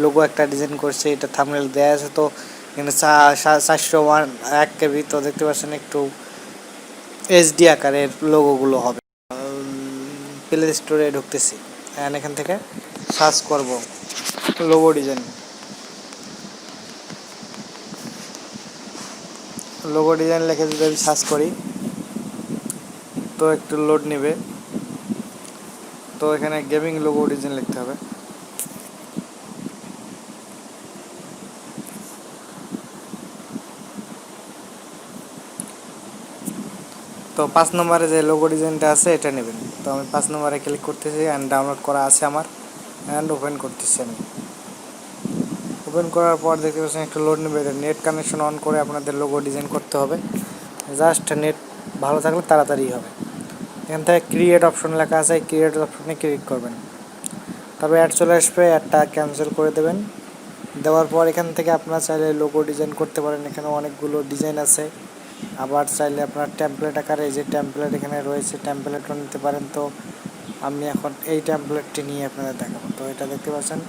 Logo একটা design করছে, এটা থাম্বনেল দেওয়া আছে। তো এখানে 401 KB। তো দেখতে পাচ্ছেন একটু HD আকারের লোগোগুলো হবে। প্লে স্টোরে ঢুকতেছি, এখান থেকে সার্চ করব লোগো ডিজাইন। লোগো ডিজাইন লিখে যদি আমি সার্চ করি তো একটু লোড নেবে। তো এখানে গেমিং লোগো ডিজাইন লিখতে হবে। তো 5 নম্বরে যে লোগো ডিজাইনটা আছে এটা নেবেন। তো আমি 5 নম্বরে ক্লিক করতেছি, অ্যান্ড ডাউনলোড করা আছে আমার, অ্যান্ড ওপেন করতেছি। আমি ওপেন করার পর দেখতে পাচ্ছেন একটু লোড নেবে। নেট কানেকশন অন করে আপনাদের লোগো ডিজাইন করতে হবে। জাস্ট নেট ভালো থাকলে তাড়াতাড়ি হবে। এখান থেকে ক্রিয়েট অপশন লেখা আছে, ক্রিয়েট অপশনে ক্লিক করবেন। তবে অ্যাড চলে আসবে, অ্যাডটা ক্যান্সেল করে দেবেন। দেওয়ার পর এখান থেকে আপনারা চাইলে লোগো ডিজাইন করতে পারেন। এখানে অনেকগুলো ডিজাইন আছে। আবার চাইলে আপনার টেমপ্লেট আকারে যে টেমপ্লেট এখানে রয়েছে টেমপ্লেটও নিতে পারেন। তো আমি এখন এই টেমপ্লেটটি নিয়ে আপনাদের দেখাবো। তো এটা দেখতে পাচ্ছেন,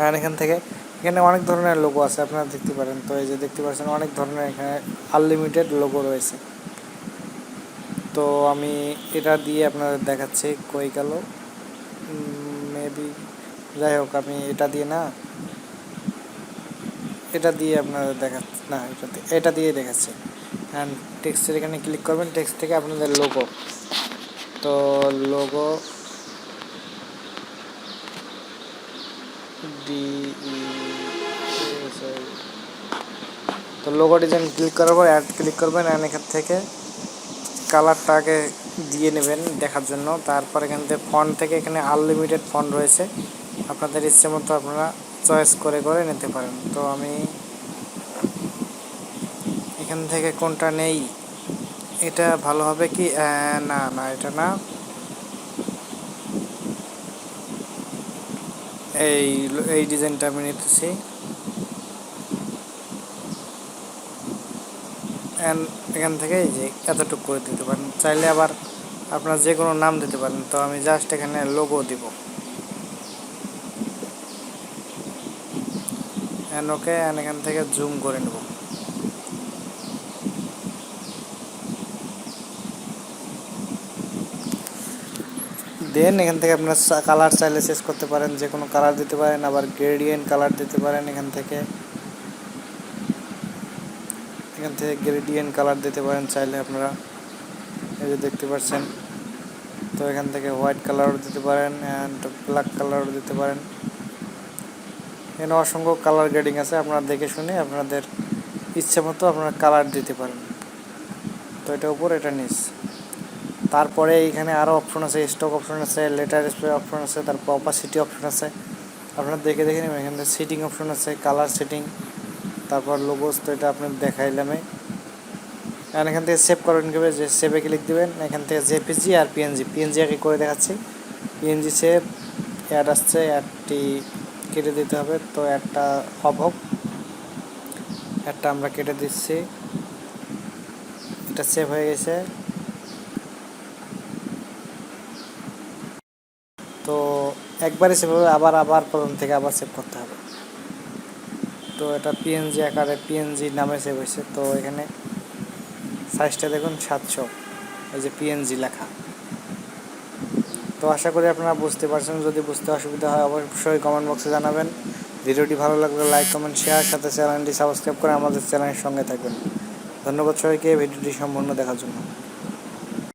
আর এখানে অনেক ধরনের লোগো আছে, আপনারা দেখতে পারেন। তো এই যে দেখতে পাচ্ছেন অনেক ধরনের এখানে আনলিমিটেড লোগো রয়েছে। তো আমি এটা দিয়ে আপনাদের দেখাচ্ছি, কই গেল মেবি, যাই হোক আমি এটা দিয়ে আপনাদের দেখাচ্ছি না, এটা দিয়ে দেখাচ্ছি। অ্যান্ড টেক্সটের এখানে ক্লিক করবেন, টেক্সট থেকে আপনাদের লোগো, তো লোগো তো লোগো ডিজাইন ক্লিক করার পর অ্যাড ক্লিক করবেন, অ্যান্ড এখান থেকে কালারটাকে দিয়ে নেবেন দেখার জন্য। তারপর এখান থেকে ফন্ট থেকে এখানে আনলিমিটেড ফন্ট রয়েছে, আপনাদের ইচ্ছে মতো আপনারা চয়েস করে করে নিতে পারেন। তো আমি এখান থেকে কোনটা নেই, এটা ভালো হবে কি, না না এটা না, এই ডিজাইনটা আমি নিতেছি। এখান থেকে এই যে এতটুকু করে দিতে পারেন, চাইলে আবার আপনার যে কোনো নাম দিতে পারেন। তো আমি জাস্ট এখানে লোগো দিব, ওকে, এখান থেকে জুম করে নেব। দেন এখান থেকে আপনার কালার চাইলে চেঞ্জ করতে পারেন, যে কোনো কালার দিতে পারেন, আবার গ্রেডিয়েন্ট কালার দিতে পারেন। এখান থেকে গ্রেডিয়েন্ট কালার দিতে পারেন চাইলে আপনারা, এই যে দেখতে পাচ্ছেন। তো এখান থেকে হোয়াইট কালারও দিতে পারেন, অ্যান্ড ব্ল্যাক কালারও দিতে পারেন। এখানে অসংখ্য কালার গ্রেডিং আছে, আপনারা দেখে শুনে আপনাদের ইচ্ছে মতো আপনারা কালার দিতে পারেন। তো এটা উপর, এটা নিচ। তারপরে এইখানে আরও অপশন আছে, স্টক অপশন আছে, লেটার স্প্রে অপশন আছে, তারপর অপাসিটি অপশন আছে, আপনারা দেখে দেখে নেবেন। এখানে সিটিং অপশন আছে, কালার সেটিং, তারপর লোগোস। তো এটা আপনার দেখাইলাম। আর এখান থেকে সেভ করবেন কীভাবে, যে সেভে ক্লিক দেবেন। এখান থেকে জেপিজি আর পিএনজি আগে করে দেখাচ্ছি। পিএনজি সেভ, অ্যাড আসছে, অ্যাডটি কেটে দিতে হবে। তো অ্যাডটা হোক, অ্যাডটা আমরা কেটে দিচ্ছি। এটা সেভ হয়ে গেছে। তো একবারে সেভ হবে, আবার প্রথম থেকে আবার সেভ করতে হবে। তো এটা পিএনজি আকারে পিএনজি নামে সেভ হয়েছে। তো এখানে সাইজটা দেখুন 700, এই যে পিএনজি লেখা। তো আশা করি আপনারা বুঝতে পারছেন। যদি বুঝতে অসুবিধা হয় অবশ্যই কমেন্ট বক্সে জানাবেন। ভিডিওটি ভালো লাগলে লাইক, কমেন্ট, শেয়ার, সাথে চ্যানেলটি সাবস্ক্রাইব করে আমাদের চ্যানেলের সঙ্গে থাকবেন। ধন্যবাদ সবাইকে ভিডিওটি সম্পূর্ণ দেখার জন্য।